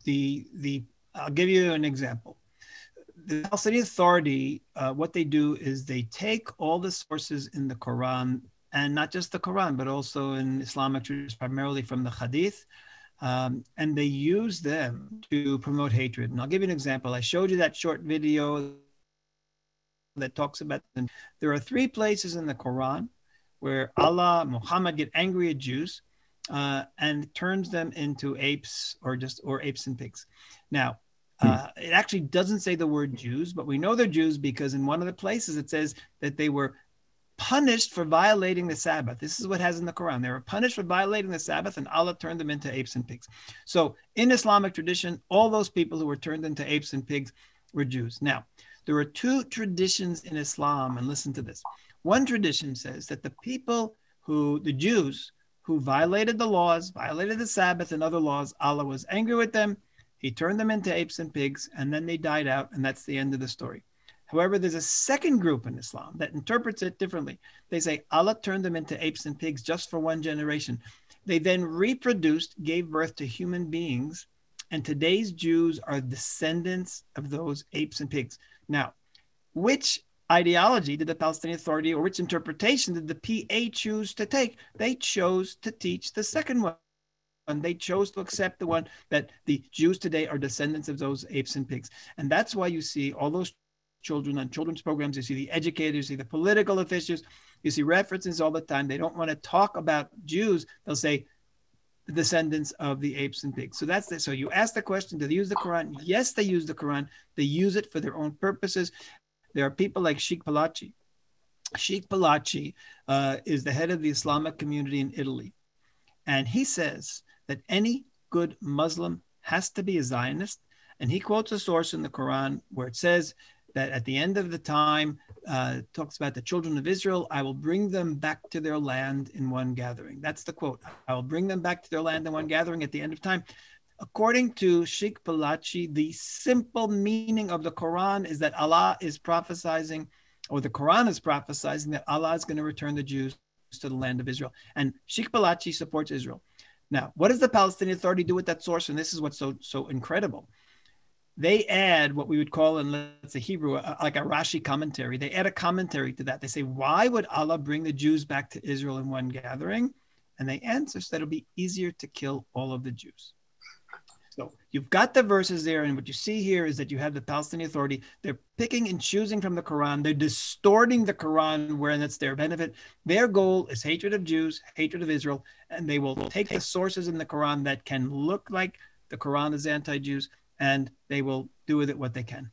I'll give you an example. The Palestinian Authority, what they do is they take all the sources in the Quran, and not just the Quran, but also in Islamic traditions, primarily from the Hadith, and they use them to promote hatred. And I'll give you an example. I showed you that short video that talks about them. There are 3 places in the Quran where Allah, Muhammad get angry at Jews and turns them into apes or apes and pigs. Now, it actually doesn't say the word Jews, but we know they're Jews because in one of the places it says that they were punished for violating the Sabbath. This is what it has in the Quran. They were punished for violating the Sabbath, and Allah turned them into apes and pigs. So in Islamic tradition, all those people who were turned into apes and pigs were Jews. Now, there are 2 traditions in Islam, and listen to this. One tradition says that the Jews who violated the laws, violated the Sabbath and other laws, Allah was angry with them. He turned them into apes and pigs, and then they died out, and that's the end of the story. However, there's a second group in Islam that interprets it differently. They say Allah turned them into apes and pigs just for 1 generation. They then reproduced, gave birth to human beings, and today's Jews are descendants of those apes and pigs. Now, which ideology did the Palestinian Authority, or which interpretation did the PA choose to take? They chose to teach the second one. And they chose to accept the one that the Jews today are descendants of those apes and pigs. And that's why you see all those children on children's programs. You see the educators, you see the political officials, you see references all the time. They don't want to talk about Jews. They'll say the descendants of the apes and pigs. So that's so you ask the question, do they use the Quran? Yes, they use the Quran. They use it for their own purposes. There are people like Sheikh Palachi. Sheikh Palachi is the head of the Islamic community in Italy. And he says that any good Muslim has to be a Zionist. And he quotes a source in the Quran where it says that at the end of the time, talks about the children of Israel, I will bring them back to their land in one gathering. That's the quote. I will bring them back to their land in one gathering at the end of time. According to Sheikh Palachi, the simple meaning of the Quran is that Allah is prophesizing, or the Quran is prophesizing, that Allah is going to return the Jews to the land of Israel. And Sheikh Palachi supports Israel. Now, what does the Palestinian Authority do with that source? And this is what's so incredible. They add what we would call in, let's say, Hebrew, like a Rashi commentary. They add a commentary to that. They say, why would Allah bring the Jews back to Israel in one gathering? And they answer so that it'll be easier to kill all of the Jews. So you've got the verses there, and what you see here is that you have the Palestinian Authority. They're picking and choosing from the Quran. They're distorting the Quran where that's their benefit. Their goal is hatred of Jews, hatred of Israel, and they will take the sources in the Quran that can look like the Quran is anti-Jews, and they will do with it what they can.